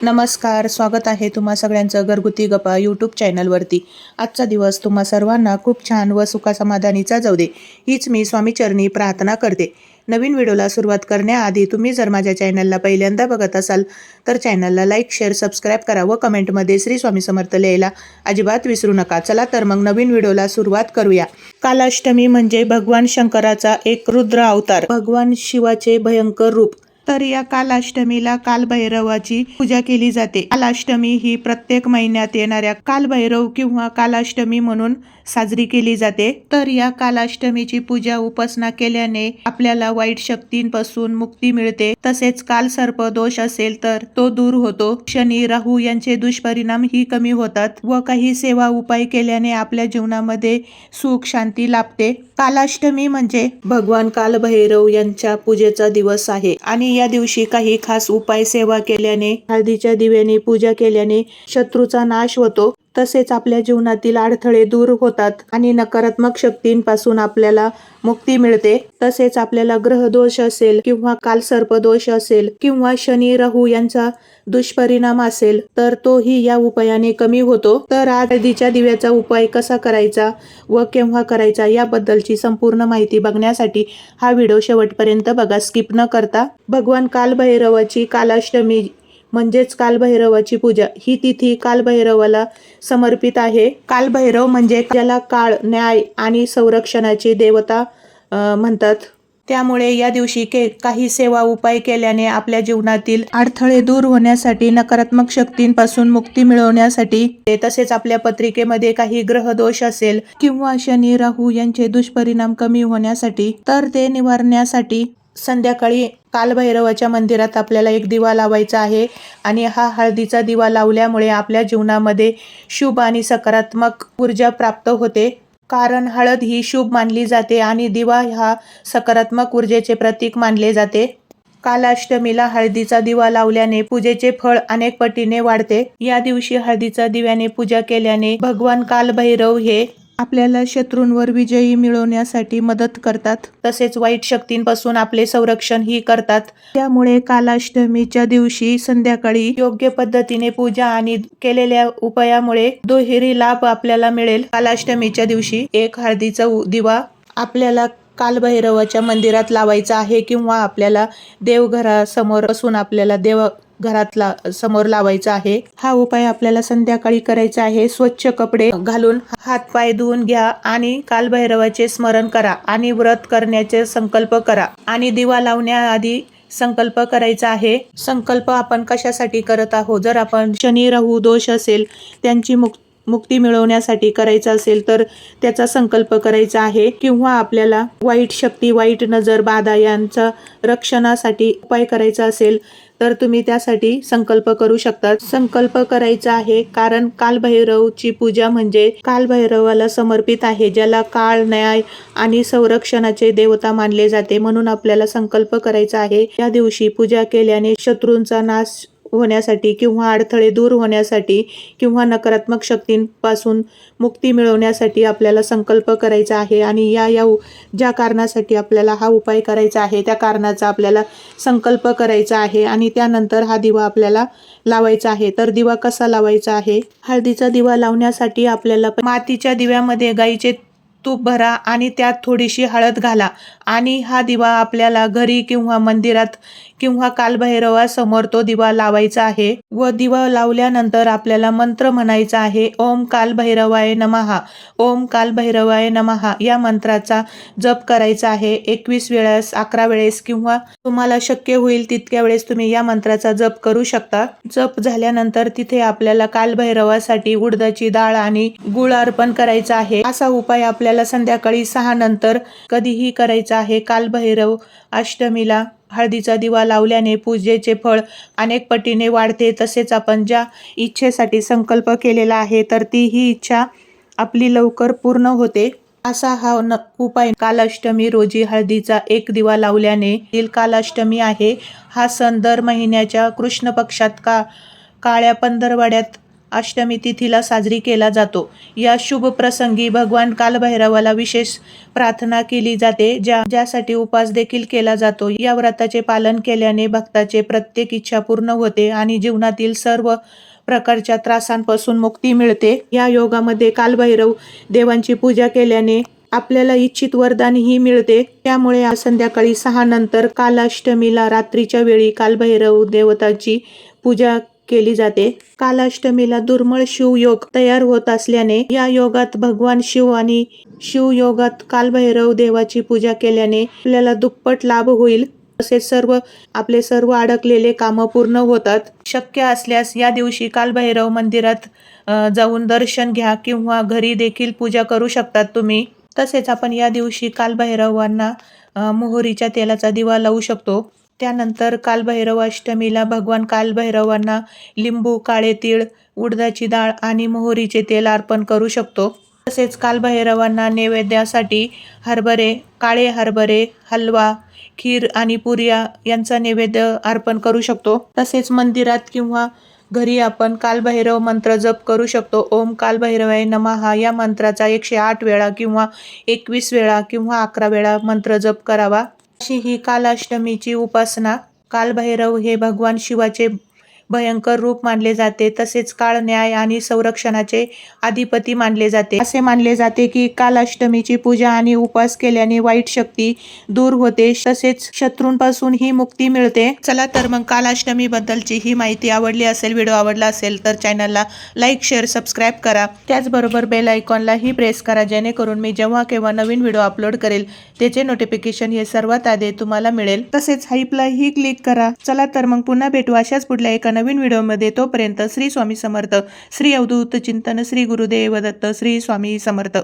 नमस्कार, स्वागत आहे तुम्हा सगळ्यांचं घरगुती गप्पा यूट्यूब चॅनलवरती। आजचा दिवस तुम्हा सर्वांना खूप छान व सुखासमाधानीचा जाऊ दे, हीच मी स्वामीचरणी प्रार्थना करते। नवीन व्हिडिओला सुरुवात करण्याआधी तुम्ही जर माझ्या चॅनलला पहिल्यांदा बघत असाल तर चॅनलला लाईक, शेअर, सबस्क्राईब करा व कमेंटमध्ये श्री स्वामी समर्थ लिहायला अजिबात विसरू नका। चला तर मग नवीन व्हिडिओला सुरुवात करूया। कालाष्टमी म्हणजे भगवान शंकराचा एक रुद्र अवतार, भगवान शिवाचे भयंकर रूप। तर या कालाष्टमीला कालभैरवाची पूजा केली जाते। कालाष्टमी ही प्रत्येक महिन्यात येणाऱ्या कालभैरव किंवा कालाष्टमी म्हणून साजरी केली जाते। तर या कालाष्टमीची पूजा उपासना केल्याने आपल्याला वाईट शक्तींपासून मुक्ती मिळते, तसेच काल सर्प दोष असेल तर तो दूर होतो, शनी राहू यांचे दुष्परिणाम ही कमी होतात व काही सेवा उपाय केल्याने आपल्या जीवनामध्ये सुख शांती लाभते। कालाष्टमी म्हणजे भगवान कालभैरव यांच्या पूजेचा दिवस आहे आणि या दिवशी काही खास उपाय सेवा केल्याने, हळदीच्या दिव्याने पूजा केल्याने शत्रूचा नाश होतो, तसेच आपल्या जीवनातील अडथळे दूर होतात आणि नकारात्मक शक्तींपासून आपल्याला मुक्ती मिळते। तसेच आपल्याला ग्रह दोष असेल किंवा कालसर्प दोष असेल किंवा शनी राहू यांचा दुष्परिणाम असेल तर तोही या उपायाने कमी होतो। तर आज हळदीच्या दिव्याचा उपाय कसा करायचा व केव्हा करायचा याबद्दलची संपूर्ण माहिती बघण्यासाठी हा व्हिडिओ शेवटपर्यंत बघा, स्किप न करता। भगवान कालभैरवाची कालाष्टमी म्हणजेच कालभैरवाची पूजा ही तिथी कालभैरवाला समर्पित आहे। कालभैरव म्हणजे ज्याला काळ, न्याय आणि संरक्षणाची देवता म्हणतात, त्यामुळे या दिवशी काही सेवा उपाय केल्याने आपल्या जीवनातील अडथळे दूर होण्यासाठी, नकारात्मक शक्तींपासून मुक्ती मिळवण्यासाठी, तसेच आपल्या पत्रिकेमध्ये काही ग्रह दोष असेल किंवा शनी राहू यांचे दुष्परिणाम कमी होण्यासाठी, तर ते निवारण्यासाठी संध्याकाळी कालभैरवाच्या मंदिरात आपल्याला एक दिवा लावायचा आहे आणि हा हळदीचा दिवा लावल्यामुळे आपल्या जीवनामध्ये शुभ आणि सकारात्मक ऊर्जा प्राप्त होते, कारण हळद ही शुभ मानली जाते आणि दिवा हा सकारात्मक ऊर्जेचे प्रतीक मानले जाते। कालाष्टमीला हळदीचा दिवा लावल्याने पूजेचे फळ अनेक पटीने वाढते। या दिवशी हळदीचा दिव्याने पूजा केल्याने भगवान कालभैरव हे आपल्याला शत्रूंवर विजयी मिळवण्यासाठी मदत करतात, तसेच वाईट शक्तींपासून आपले संरक्षण ही करतात। त्यामुळे कालाष्टमीच्या दिवशी संध्याकाळी योग्य पद्धतीने पूजा आणि केलेल्या उपायामुळे दुहेरी लाभ आपल्याला मिळेल। कालाष्टमीच्या दिवशी एक हळदीचा दिवा आपल्याला कालभैरवाच्या मंदिरात लावायचा आहे किंवा आपल्याला देवघरासमोर बसून आपल्याला घरातला समोर लावायचा आहे। हा उपाय आपल्याला संध्याकाळी करायचा आहे। स्वच्छ कपडे घालून हात पाय धुवून घ्या आणि कालभैरवाचे स्मरण करा आणि व्रत करण्याचे संकल्प करा आणि दिवा लावण्याआधी संकल्प करायचा आहे। संकल्प आपण कशासाठी करत आहोत, जर आपण शनी राहू दोष असेल त्यांची मुक्ती मिळवण्यासाठी करायचा असेल तर त्याचा संकल्प करायचा आहे, किंवा आपल्याला वाईट शक्ती, वाईट नजर, बाधा यांचा रक्षणासाठी उपाय करायचा असेल तर तुम्ही त्यासाठी संकल्प करू शकता। संकल्प करायचा आहे कारण कालभैरवची पूजा म्हणजे कालभैरवाला समर्पित आहे, ज्याला काळ, न्याय आणि संरक्षणाचे देवता मानले जाते, म्हणून आपल्याला संकल्प करायचा आहे। या दिवशी पूजा केल्याने शत्रूंचा नाश होण्यासाठी किंवा अडथळे दूर होण्यासाठी किंवा नकारात्मक शक्तींपासून मुक्ती मिळवण्यासाठी आपल्याला संकल्प करायचा आहे आणि ज्या कारणासाठी आपल्याला हा उपाय करायचा आहे त्या कारणाचा आपल्याला संकल्प करायचा आहे आणि त्यानंतर हा दिवा आपल्याला लावायचा आहे। तर दिवा कसा लावायचा आहे? हळदीचा दिवा लावण्यासाठी आपल्याला मातीच्या दिव्यामध्ये गाईचे तूप भरा आणि त्यात थोडीशी हळद घाला आणि हा दिवा आपल्याला घरी किंवा मंदिरात किंवा कालभैरवासमोर तो दिवा लावायचा आहे व दिवा लावल्यानंतर आपल्याला मंत्र म्हणायचा आहे, ओम कालभैरवाय नमः, ओम कालभैरवाय नमः। या मंत्राचा जप करायचा आहे 21 वेळेस, 11 वेळेस किंवा तुम्हाला शक्य होईल तितक्या वेळेस तुम्ही या मंत्राचा जप करू शकता। जप झाल्यानंतर तिथे आपल्याला कालभैरवासाठी उडदाची डाळ आणि गुळ अर्पण करायचा आहे। असा उपाय आपल्याला संध्याकाळी 6 नंतर कधीही करायचा आहे। कालभैरव अष्टमीला हळदीचा दिवा लावल्याने पूजेचे फळ अनेक पटीने वाढते, तसेच आपण ज्या इच्छेसाठी संकल्प केलेला आहे तर ती ही इच्छा आपली लवकर पूर्ण होते। असा हा उपाय कालाष्टमी रोजी हळदीचा एक दिवा लावल्याने कालाष्टमी आहे। हा सण दर महिन्याच्या कृष्ण पक्षात काळ्या पंधरवड्यात अष्टमी तिथीला साजरी केला जातो. या शुभ प्रसंगी भगवान कालभैरवाला विशेष प्रार्थना केली जाते, ज्यासाठी उपवास देखील केला जातो. या व्रताचे पालन केल्याने भक्ताचे प्रत्येक इच्छा पूर्ण होते आणि जीवनातील सर्व प्रकारच्या त्रासांपासून मुक्ती मिळते. या योगामध्ये कालभैरव देवांची पूजा केल्याने आपल्याला इच्छित वरदानही मिळते. त्यामुळे आज संध्याकाळी 6 नंतर कालाष्टमीला रात्रीच्या वेळी कालभैरव देवताची पूजा केली जाते. कालाष्टमीला दुर्मिळ शिवयोग तयार होत असल्याने या योगात भगवान शिव आणि शिवयोगात कालभैरव देवाची पूजा केल्याने आपल्याला दुप्पट लाभ होईल. तसेच आपले सर्व अडकलेले कामं पूर्ण होतात. शक्य असल्यास या दिवशी कालभैरव मंदिरात जाऊन दर्शन घ्या किंवा घरी देखील पूजा करू शकतात तुम्ही. तसेच आपण या दिवशी कालभैरवांना मोहरीच्या तेलाचा दिवा लावू शकतो. त्यानंतर कालभैरव अष्टमीला भगवान कालभैरवांना लिंबू, काळे तीळ, उडदाची डाळ आणि मोहरीचे तेल अर्पण करू शकतो. तसेच कालभैरवांना नैवेद्यासाठी काळे हरभरे, हलवा, खीर आणि पुऱ्या यांचा नैवेद्य अर्पण करू शकतो. तसेच मंदिरात किंवा घरी आपण कालभैरव मंत्र जप करू शकतो. ओम कालभैरवाय नमः या मंत्राचा 108 वेळा किंवा 21 वेळा किंवा 11 वेळा मंत्र जप करावा. अशी ही कालाष्टमीची उपासना. कालभैरव हे भगवान शिवाचे भयंकर रूप मानले जाते. तसेच काळ, न्याय आणि संरक्षणाचे अधिपती मानले जाते. असे मानले जाते की कालाष्टमीची पूजा आणि उपवास केल्याने वाईट शक्ती दूर होते, तसेच शत्रूंपासून ही मुक्ती मिळते. चला तर मग कालाष्टमी बद्दलची ही माहिती आवडली असेल, व्हिडिओ आवडला असेल तर चॅनलला लाईक, शेअर, सबस्क्राईब करा. त्याचबरोबर बेल आयकॉनलाही प्रेस करा, जेणेकरून मी जेव्हा केव्हा नवीन व्हिडिओ अपलोड करेल त्याचे नोटिफिकेशन हे सर्वात आधी तुम्हाला मिळेल. तसेच हाईपलाही क्लिक करा. चला तर मग पुन्हा भेटू अशाच पुढल्या एका नवीन व्हिडिओमध्ये. तोपर्यंत श्री स्वामी समर्थ, श्री अवधूत चिंतन, श्री गुरुदेव दत्त, श्री स्वामी समर्थ.